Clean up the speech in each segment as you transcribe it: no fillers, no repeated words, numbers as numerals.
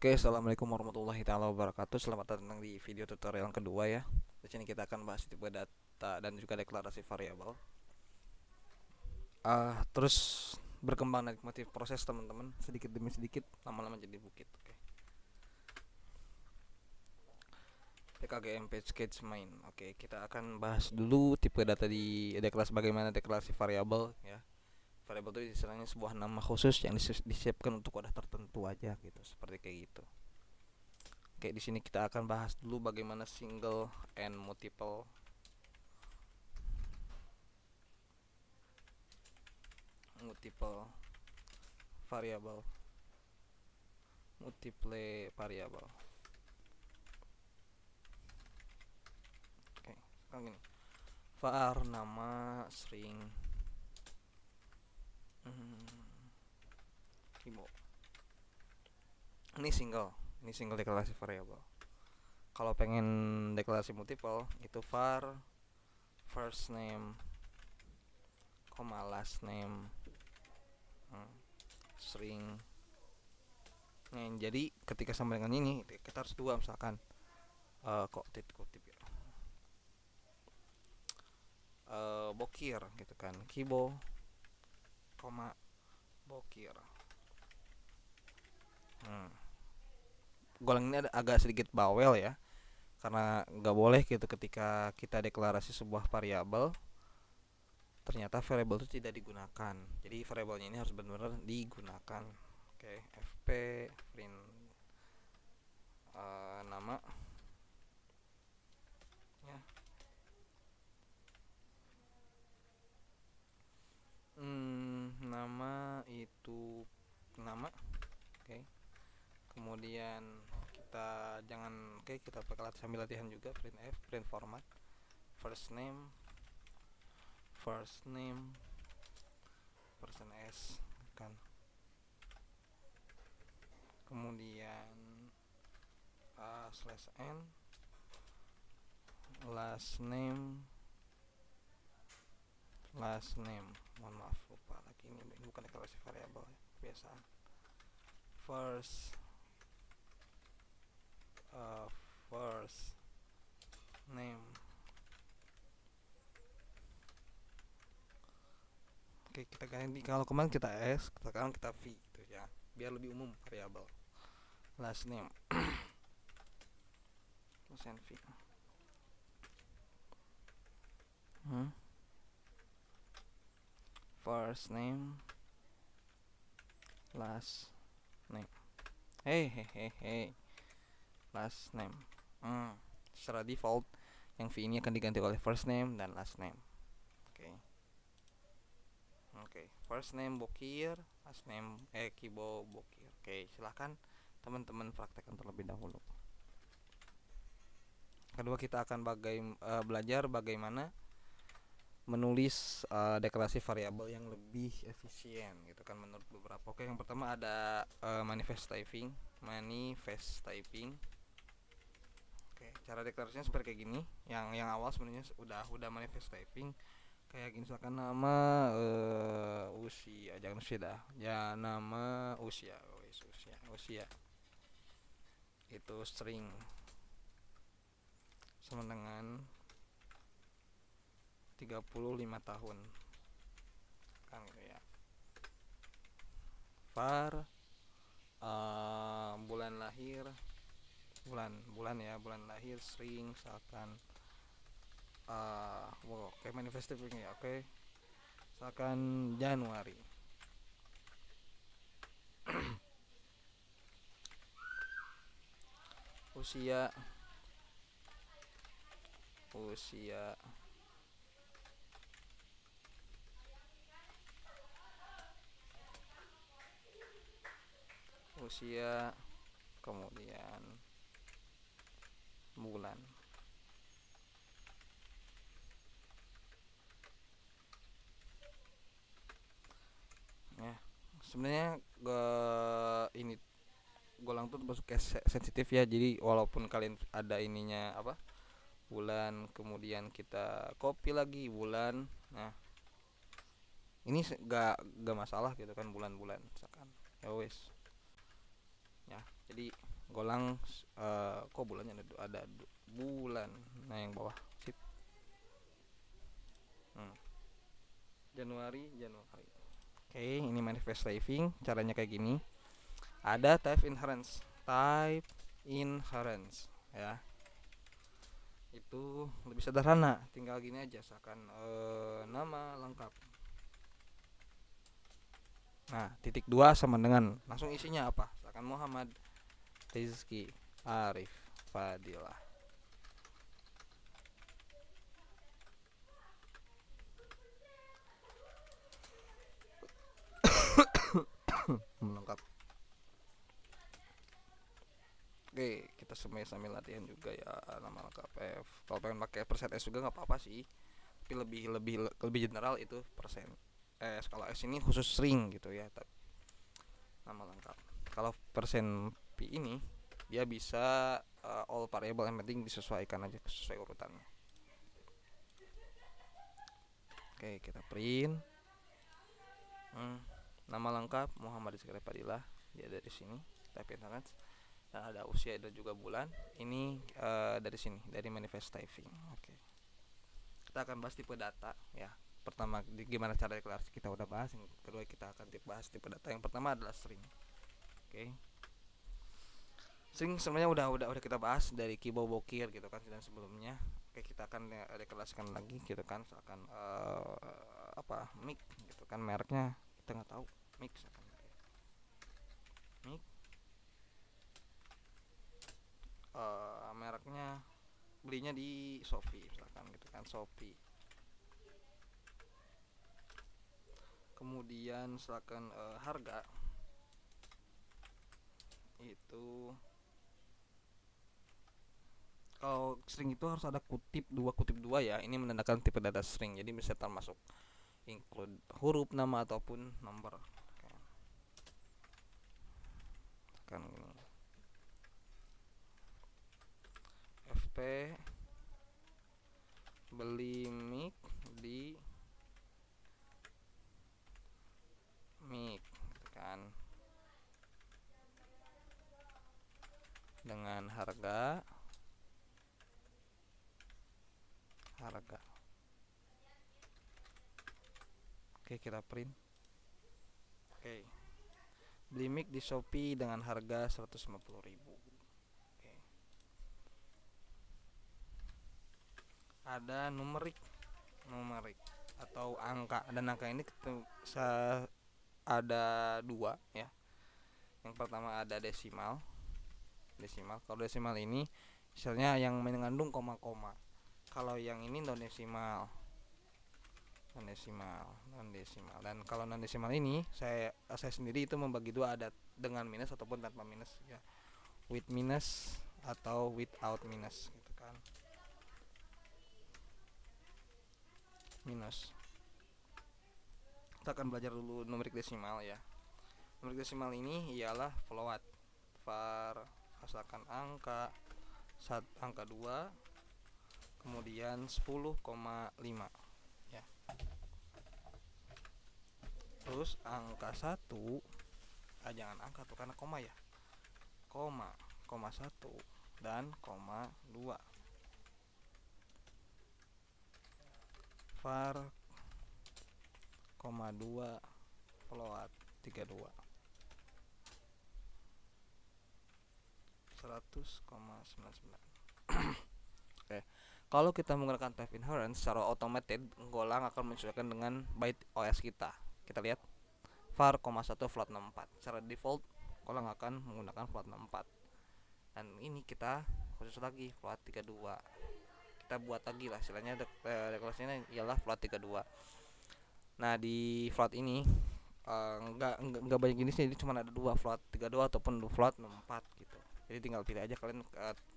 Oke, assalamualaikum warahmatullahi taala wabarakatuh. Selamat datang di video tutorial yang kedua ya. Di sini kita akan bahas tipe data dan juga deklarasi variabel. Terus berkembang dan nikmati proses teman-teman, sedikit demi sedikit, lama-lama jadi bukit. Oke. PKGM page sketch main. Oke, kita akan bahas dulu tipe data di deklarasi, bagaimana deklarasi variabel ya. Variabel itu istilahnya sebuah nama khusus yang disiapkan untuk wadah tertentu aja gitu, seperti kayak gitu. Oke, di sini kita akan bahas dulu bagaimana single and multiple variable, multiple variable. Oke, sekarang gini. Var nama string Ibo. Ini single deklarasi variabel. Kalau pengen deklarasi multiple itu var first name, last name, string. Nah, jadi ketika sama dengan ini kita harus dua, misalkan kutip ya, bokir gitu kan, kibo, bokir. Golang ini agak sedikit bawel ya, karena nggak boleh gitu ketika kita deklarasi sebuah variabel ternyata variabel itu tidak digunakan. Jadi variabelnya ini harus benar-benar digunakan. Oke, fp print nama ya. Nama itu nama. Oke. Kemudian kita jangan kita pakai sambil latihan juga, print f, print format, first name person s kan, kemudian slash n, last name. Mohon maaf, lupa lagi, ini bukan deklarasi variabel ya, kebiasaan. First name. Oke, kita ganti, kalau kemarin kita s, sekarang kita v gitu ya, biar lebih umum variabel. Last name v. First name, last name. Last name. Secara default yang v ini akan diganti oleh first name dan last name. Oke. First name bokir, last name kibo bokir. Oke, silahkan teman-teman praktekkan terlebih dahulu. Kedua, kita akan belajar bagaimana menulis deklarasi variabel yang lebih efisien gitu kan menurut beberapa. Oke, yang pertama ada manifest typing. Oke, cara deklarasinya seperti kayak gini. Yang awal sebenarnya udah manifest typing. Kayak gini, misalkan nama usia, jangan usia dah. Ya, nama usia. Usia. Itu string sama dengan 35 tahun. Kan gitu ya. Var bulan lahir, bulan lahir string misalkan manifest typing ya. Oke. Misalkan Januari. Usia kemudian bulan. Ya, sebenarnya ini Golang tuh masuk ke sensitif ya, jadi walaupun kalian ada ininya bulan, kemudian kita copy lagi bulan, nah ini gak masalah gitu kan, bulan-bulan misalkan ya wes ya. Jadi golang kok bulannya ada bulan. Nah yang bawah sip. hmm. Januari. Oke, ini manifest saving caranya kayak gini. Ada type inherence ya. Itu lebih sederhana, tinggal gini aja, misalkan nama lengkap. Nah, titik dua sama dengan langsung isinya apa? Misalkan Muhammad Rizky Arif Fadilah. Lengkap. Oke, kita sambil latihan juga ya nama lengkap F. Kalau pengen pakai persen S juga nggak apa-apa sih. Tapi lebih general itu persen S. Kalau S ini khusus string gitu ya. Nama lengkap. Kalau persen P ini dia bisa all variable, yang penting disesuaikan aja sesuai urutannya. Oke, kita print. Nama lengkap Muhammad Rizky Fadilah, dia dari sini type internet, dan ada usia dan juga bulan. Ini dari sini, dari manifest typing. Oke, kita akan bahas tipe data ya. Pertama, gimana cara deklarasi kita udah bahas. Yang kedua, kita akan bahas tipe data. Yang pertama adalah string. Oke, string sebenarnya udah kita bahas dari Kibo Bokir gitu kan dan sebelumnya. Oke, kita akan deklarasikan lagi gitu kan. Misalkan mic gitu kan, mereknya kita nggak tahu, mic mereknya belinya di Shopee misalkan gitu kan, Shopee. Kemudian misalkan harga itu, kalau string itu harus ada kutip dua ya. Ini menandakan tipe data string, jadi bisa termasuk include huruf, nama ataupun nomor. Kan ini FP beli mic di mic gitu kan, dengan harga. Oke, kita print. Oke, beli mic di Shopee dengan harga 150.000. Oke. Ada numerik atau angka, dan angka ini ada dua ya. Yang pertama ada desimal. Kalau desimal ini misalnya yang mengandung koma-koma. Kalau yang ini non desimal. Dan kalau non desimal ini saya sendiri itu membagi dua, ada dengan minus ataupun tanpa minus ya. With minus atau without minus gitu kan. Minus. Kita akan belajar dulu numerik desimal ya. Numerik desimal ini ialah float. Var asalkan angka 2, kemudian 10,5 ya. Terus angka 1, jangan angka tuh karena koma ya. Koma 1 dan koma 2. Var, koma 2, float 32. 100,99. Oke. Kalau kita menggunakan type inherence secara automated, Golang akan menyesuaikan dengan byte OS kita. Kita lihat var, 1 float 64. Secara default Golang akan menggunakan float 64. Dan ini kita khusus lagi float 32. Kita buat lagi lah istilahnya, deklarasinya ialah float 32. Nah, di float ini enggak banyak jenisnya, jadi cuma ada dua, float 32 ataupun float 64 gitu. Jadi tinggal pilih aja kalian,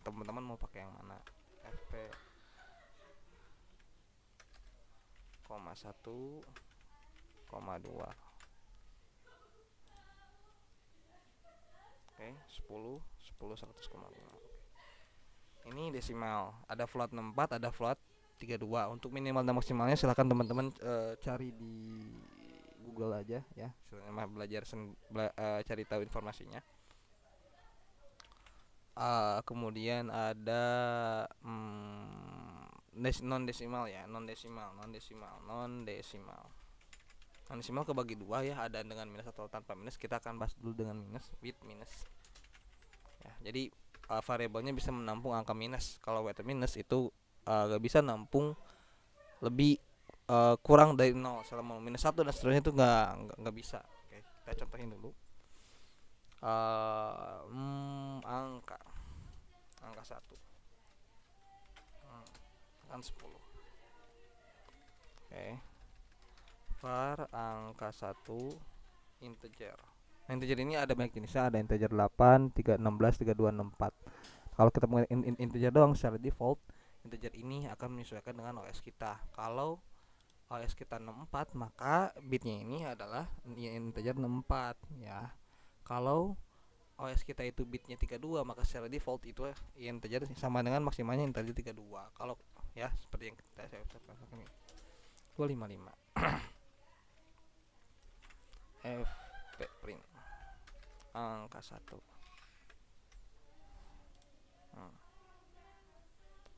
teman-teman mau pakai yang mana. FP, 1, 2. Oke, 10 100,5. Ini desimal, ada float 64, ada float 32. Untuk minimal dan maksimalnya silahkan teman-teman cari di Google aja ya. Belajar cari tahu informasinya. Kemudian ada non desimal ya, non desimal, non desimal kebagi dua ya, ada dengan minus atau tanpa minus. Kita akan bahas dulu dengan minus, with minus ya. Jadi variabelnya bisa menampung angka minus. Kalau with minus itu gak bisa nampung lebih kurang dari 0, selama minus 1 dan seterusnya itu nggak bisa. Oke, kita contohin dulu. Angka angka 1 kan 10. Oke, var angka 1 integer. Nah, integer ini ada banyak jenisnya, ada integer 8, 3, 16, 32, 64. Kalau kita menggunakan integer doang secara default, integer ini akan menyesuaikan dengan OS kita. Kalau OS kita 64, maka bitnya ini adalah integer 64 ya. Kalau OS kita itu bitnya 32, maka secara default itu integer sama dengan maksimalnya integer 32. Kalau ya seperti yang saya ini 255 fp print angka 1.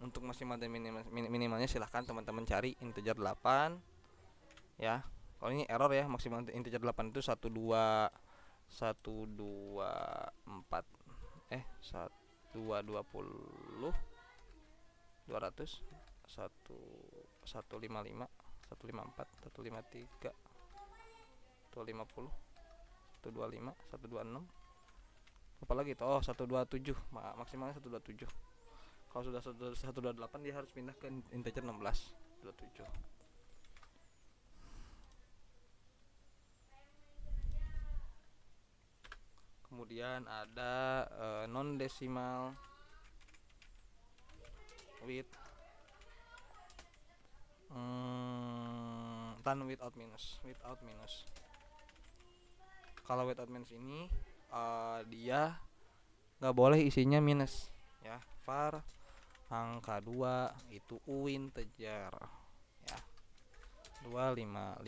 Untuk maksimal dan minimalnya silahkan teman-teman cari integer 8 ya. Kalau ini error ya, maksimal integer 8 itu 12 124 220 200 155 154 153 250 125 126 apalagi itu, 127, maksimalnya 127. Kalau sudah 128 dia harus pindah ke integer 16 27. Kemudian ada non desimal with without minus. Kalau without minus ini dia nggak boleh isinya minus ya. Var angka 2 itu integer ya, 255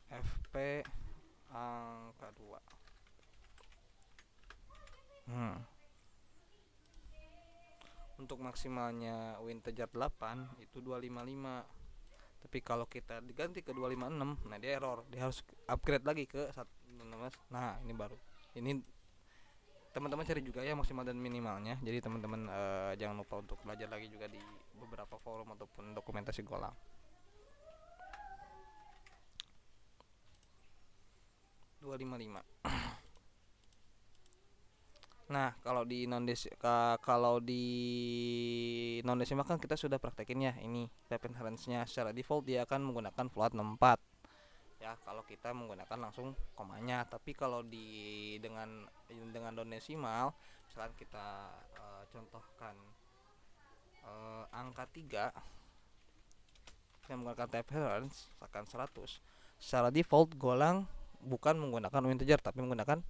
fp angka 2. Untuk maksimalnya integer 8 itu 255. Tapi kalau kita diganti ke 256, nah dia error, dia harus upgrade lagi ke 1. Nah ini baru, ini teman-teman cari juga ya maksimal dan minimalnya. Jadi teman-teman jangan lupa untuk belajar lagi juga di beberapa forum ataupun dokumentasi Golang. Nah, kalau di non desimal kan kita sudah praktekin ya ini type inheritance-nya. Secara default dia akan menggunakan float 64. Ya, kalau kita menggunakan langsung komanya. Tapi kalau dengan non desimal, misalkan kita contohkan angka 3 yang menggunakan type inheritance akan 100. Secara default Golang bukan menggunakan integer tapi menggunakan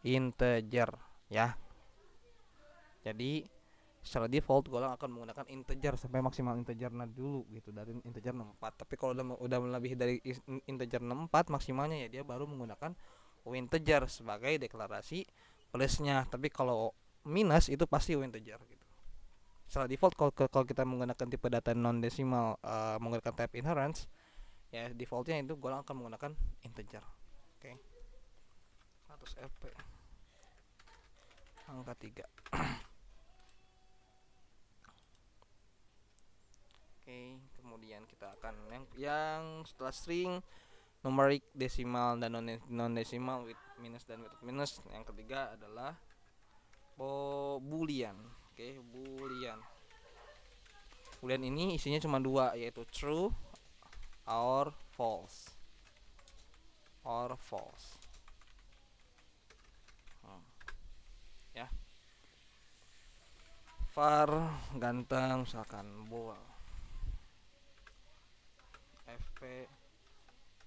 integer ya. Jadi secara default Golang akan menggunakan integer sampai maksimal integernya dulu gitu, dari integer 64. Tapi kalau udah melebihi dari integer 64 maksimalnya ya dia baru menggunakan integer sebagai deklarasi plusnya. Tapi kalau minus itu pasti integer gitu. Secara default kalau kita menggunakan tipe data non desimal menggunakan type inheritance ya, defaultnya itu Golang akan menggunakan integer. Oke. 100 fp angka 3. Oke, kemudian kita akan yang setelah string, numeric, desimal dan non desimal, with minus dan without minus. Yang ketiga adalah boolean. Oke, boolean. Boolean ini isinya cuma dua, yaitu true or false. Ya. Var ganteng misalkan bool. FP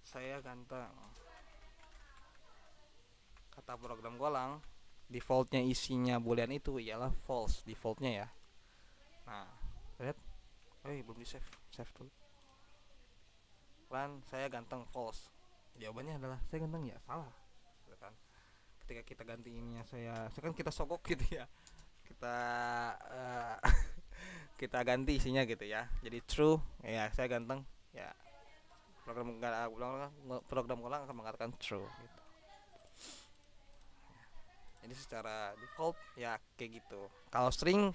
saya ganteng. Kata program Golang, defaultnya isinya boolean itu ialah false defaultnya ya. Nah, lihat, belum di save dulu. Run saya ganteng false. Jawabannya adalah saya ganteng ya, salah. Kan? ketika kita ganti ininya saya kan kita sogok gitu ya, kita eh, kita ganti isinya gitu ya, jadi true ya saya ganteng ya, program ulang akan mengatakan true gitu. Jadi secara default ya kayak gitu. Kalau string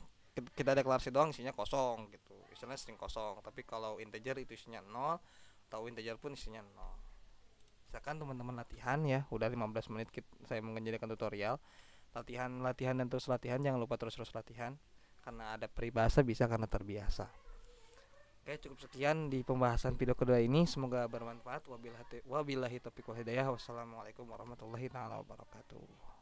kita deklarasi doang isinya kosong gitu, istilahnya string kosong. Tapi kalau integer itu isinya nol, atau integer pun isinya nol. Misalkan teman-teman latihan ya, udah 15 menit saya mengerjakan tutorial. Latihan dan terus latihan, jangan lupa terus-terus latihan. Karena ada peribahasa bisa karena terbiasa. Oke, cukup sekian di pembahasan video kedua ini. Semoga bermanfaat. Wabillahi taufiq wal hidayah. Wassalamualaikum warahmatullahi wabarakatuh.